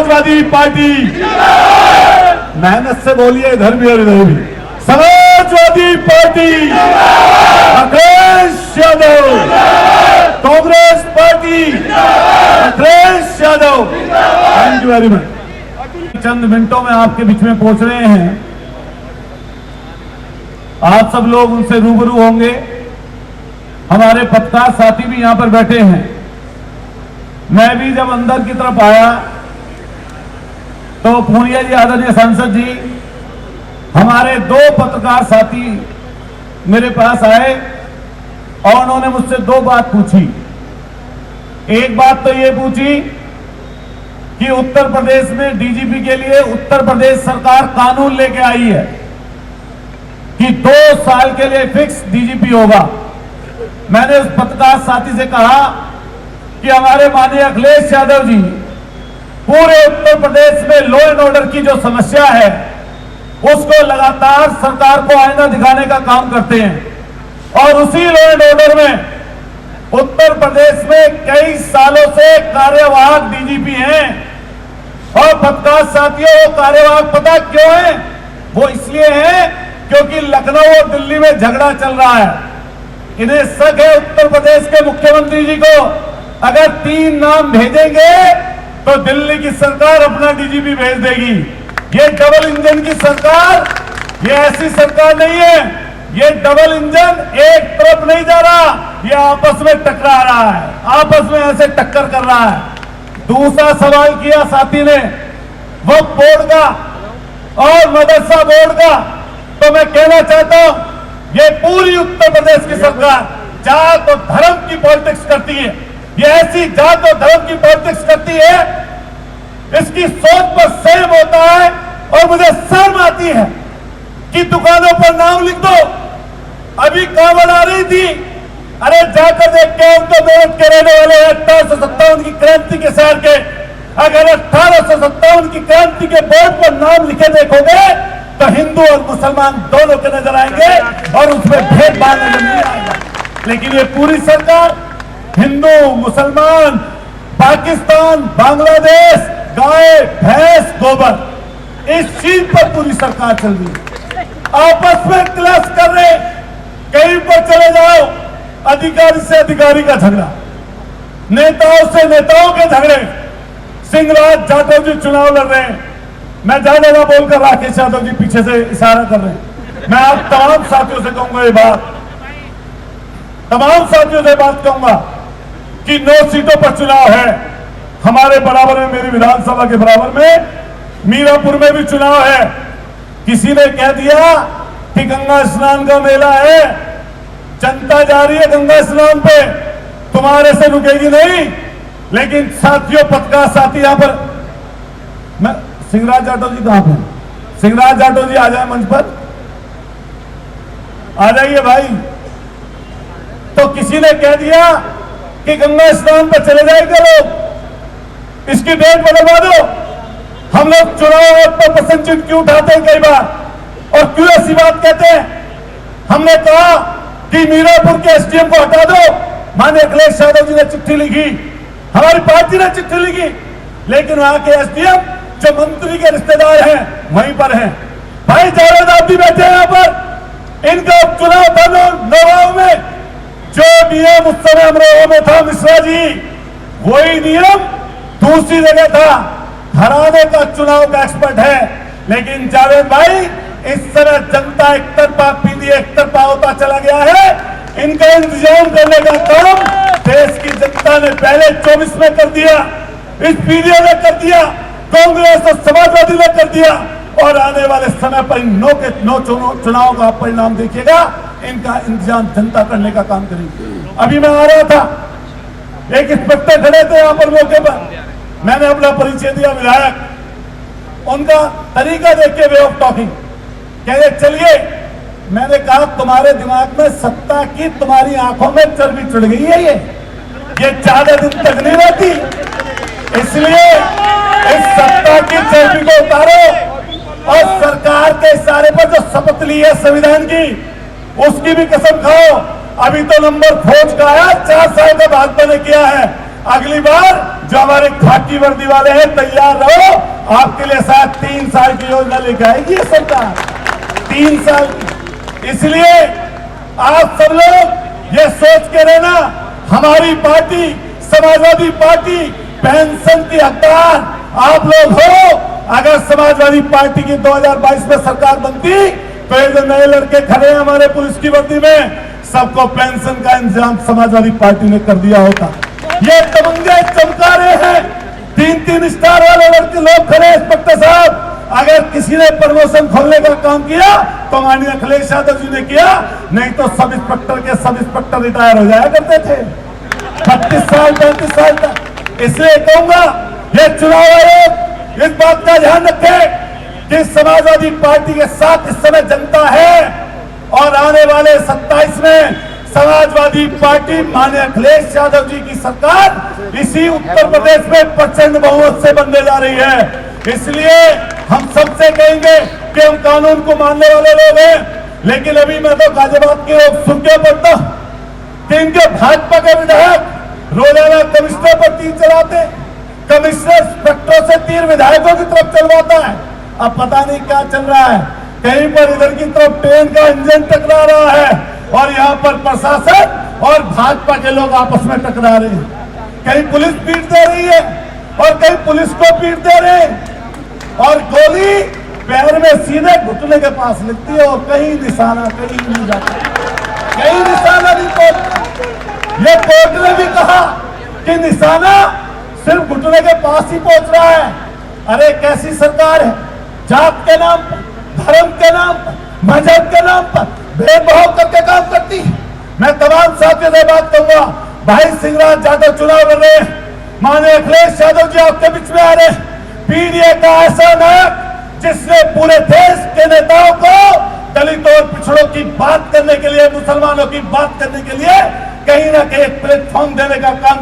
Samajwadi party, मेहनत से बोलिए इधर भी और इधर भी, Samajwadi party, Akhilesh Yadav, Congress party, Akhilesh Yadav. Thank you very much. चंद मिनटों में आपके बीच में पहुंच रहे हैं। आप सब लोग उनसे रूबरू होंगे। हमारे पत्रकार साथी भी यहां पर बैठे हैं। मैं भी जब अंदर की तरफ आया तो पूनिया जी, आदरणीय सांसद जी, हमारे दो पत्रकार साथी मेरे पास आए और उन्होंने मुझसे दो बात पूछी। एक बात तो ये पूछी कि उत्तर प्रदेश में डीजीपी के लिए उत्तर प्रदेश सरकार कानून लेके आई है कि 2 साल के लिए फिक्स डीजीपी होगा। मैंने उस पत्रकार साथी से कहा कि हमारे माननीय अखिलेश यादव जी पूरे उत्तर प्रदेश में लॉ एंड ऑर्डर की जो समस्या है उसको लगातार सरकार को आईना दिखाने का काम करते हैं और उसी लॉ एंड ऑर्डर में उत्तर प्रदेश में कई सालों से कार्यवाहक डीजीपी हैं। और पत्रकार साथियों, वो कार्यवाहक पता क्यों है? वो इसलिए है क्योंकि लखनऊ और दिल्ली में झगड़ा चल रहा है। इन्हें शक है उत्तर प्रदेश के मुख्यमंत्री जी को अगर 3 नाम भेजेंगे तो दिल्ली की सरकार अपना डीजीपी भेज देगी। ये डबल इंजन की सरकार, ये ऐसी सरकार नहीं है। ये डबल इंजन एक तरफ नहीं जा रहा, ये आपस में टकरा रहा है, आपस में ऐसे टक्कर कर रहा है। दूसरा सवाल किया साथी ने वक्फ बोर्ड का और मदरसा बोर्ड का, तो मैं कहना चाहता हूं ये पूरी उत्तर प्रदेश की सरकार जात और धर्म की पॉलिटिक्स करती है। ये ऐसी जात और धर्म की पॉलिटिक्स करती है, इसकी सोच पर सेम होता है और मुझे शर्म आती है कि दुकानों पर नाम लिख दो। अभी कांवड़ आ रही थी, अरे जाकर देख के हम तो मेरठ के रहने वाले 1857 की क्रांति के शहर के, अगर 1857 की क्रांति के बोर्ड पर नाम लिखे देखोगे तो हिंदू और मुसलमान दोनों के नजर आएंगे और उसमें भेदभाव नजर नहीं आएगा। लेकिन ये पूरी सरकार हिंदू, मुसलमान, पाकिस्तान, बांग्लादेश, गाय, भैंस, गोबर, इस चीज पर पूरी सरकार चल रही है। आपस में क्लैश कर रहे, कहीं पर चले जाओ अधिकारी से अधिकारी का झगड़ा, नेताओं से नेताओं के झगड़े। सिंहराज जाटव जी चुनाव लड़ रहे हैं, मैं ज्यादा ना बोलकर राकेश यादव जी पीछे से इशारा कर रहे हैं। मैं आप तमाम साथियों से कहूंगा ये बात, तमाम साथियों से बात कहूंगा कि 9 सीटों पर चुनाव है। हमारे बराबर में, मेरी विधानसभा के बराबर में मीरापुर में भी चुनाव है। किसी ने कह दिया कि गंगा स्नान का मेला है, जनता जा रही है गंगा स्नान पे, तुम्हारे से रुकेगी नहीं। लेकिन साथियों, पत्रकार साथी यहां पर, मैं सिंहराज जाटव जी कहां पे? सिंहराज जाटव जी आ जाए मंच पर, आ जाइए भाई। तो किसी ने कह दिया कि गंगा स्नान पर चले जाएंगे लोग, इसकी डेट बदलवा दो। हम लोग चुनाव पर पसंद क्यों उठाते हैं कई बार और क्यों ऐसी बात कहते हैं? हमने कहा कि मीरापुर के एसडीएम को हटा दो। माननीय अखिलेश यादव जी ने चिट्ठी लिखी, हमारी पार्टी ने चिट्ठी लिखी, लेकिन वहां के एसडीएम जो मंत्री के रिश्तेदार हैं वहीं पर हैं। भाई जावेद आप भी बैठे हैं यहां पर, इनका उपचुनाव था नवाब में, जो नियम उस समय अमरोहा में था मिश्रा जी, वही नियम दूसरी जगह था। हराने का चुनाव का एक्सपर्ट है। लेकिन जावेद भाई, इस तरह जनता एक तरफा पीली एक तरफा होता चला गया है। इनका इंतजाम करने का काम देश की जनता ने पहले 24 में कर दिया, इस पीढ़ी ने कर दिया, कांग्रेस और समाजवादी ने कर दिया, और आने वाले समय पर इन 9 चुनाव का परिणाम देखिएगा। इनका इंतजाम जनता करने का काम करेगी। अभी मैं आ रहा था, एक इंस्पेक्टर खड़े थे यहां पर मौके पर, मैंने अपना परिचय दिया विधायक, उनका तरीका देख के वे ऑफ टॉकिंग कह रहे चलिए। मैंने कहा तुम्हारे दिमाग में सत्ता की, तुम्हारी आंखों में चर्बी चढ़ गई है, ये ज्यादा दिन तक नहीं रहती, इसलिए इस सत्ता की चर्बी को उतारो और सरकार के इशारे पर जो शपथ ली है संविधान की, उसकी भी कसम खाओ। अभी तो नंबर फौज का आया, 4 साल का भाजपा ने किया है, अगली बार जो हमारे खाकी वर्दी वाले हैं, तैयार रहो, आपके लिए शायद 3 साल की योजना लेकर आएगी ये सरकार, 3 साल की। इसलिए आप सब लोग ये सोच के रहना, हमारी पार्टी समाजवादी पार्टी पेंशन की हकदार आप लोग हो। अगर समाजवादी पार्टी की 2022 में सरकार बनती तो ये जो नए लड़के खड़े हैं हमारे पुलिस की वर्दी में, सबको पेंशन का इंतजाम समाजवादी पार्टी ने कर दिया होता। ये तमंगे चमका रहे हैं, 3-3 स्टार वाले लड़के लोग खड़े। इंस्पेक्टर साहब, अगर किसी ने प्रमोशन खोलने का काम किया तो माननीय अखिलेश यादव जी ने किया, नहीं तो सब इंस्पेक्टर के सब इंस्पेक्टर रिटायर हो जाया करते थे 32 साल 35 साल तक। इसलिए कहूंगा, ये चुनाव आयोग इस बात का ध्यान रखे कि समाजवादी पार्टी के साथ इस समय जनता है और आने वाले 27 में समाजवादी पार्टी माननीय अखिलेश यादव जी की सरकार इसी उत्तर प्रदेश में प्रचंड बहुमत से बनने जा रही है। इसलिए हम सबसे कहेंगे कि हम कानून को मानने वाले लोग हैं, लेकिन अभी मैं तो गाजियाबाद के लोग सुन के पड़ता कि इनके भाजपा के विधायक रोजाना कमिश्नर पर तीर चलाते, कमिश्नर इंस्पेक्टरों से तीर विधायकों की तरफ चलवाता है। अब पता नहीं क्या चल रहा है, कहीं पर इधर की तरफ ट्रेन का इंजन टकरा रहा है और यहाँ पर प्रशासन और भाजपा के लोग आपस में टकरा रहे हैं। कहीं पुलिस पीट दे रही है और कहीं पुलिस को पीट दे रहे हैं, और गोली पैर में सीधे घुटने के पास लगती है और कहीं निशाना कहीं नहीं जाता, कहीं निशाना नहीं पहुंचता। ये कोर्ट ने भी कहा कि निशाना सिर्फ घुटने के पास ही पहुंच रहा है। अरे कैसी सरकार है, जात के नाम पर, धर्म के नाम पर, मजहब के नाम पर भेदभाव करके काम करती है। मैं तमाम साथियों से बात करूंगा, भाई सिंहराज यादव चुनाव लड़ रहे हैं, माननीय अखिलेश यादव जी आपके बीच में आ रहे हैं। पीडीए का ऐसा नायक जिसने पूरे देश के नेताओं को दलितों और पिछड़ों की बात करने के लिए, मुसलमानों की बात करने के लिए कहीं ना कहीं एक प्लेटफॉर्म देने का काम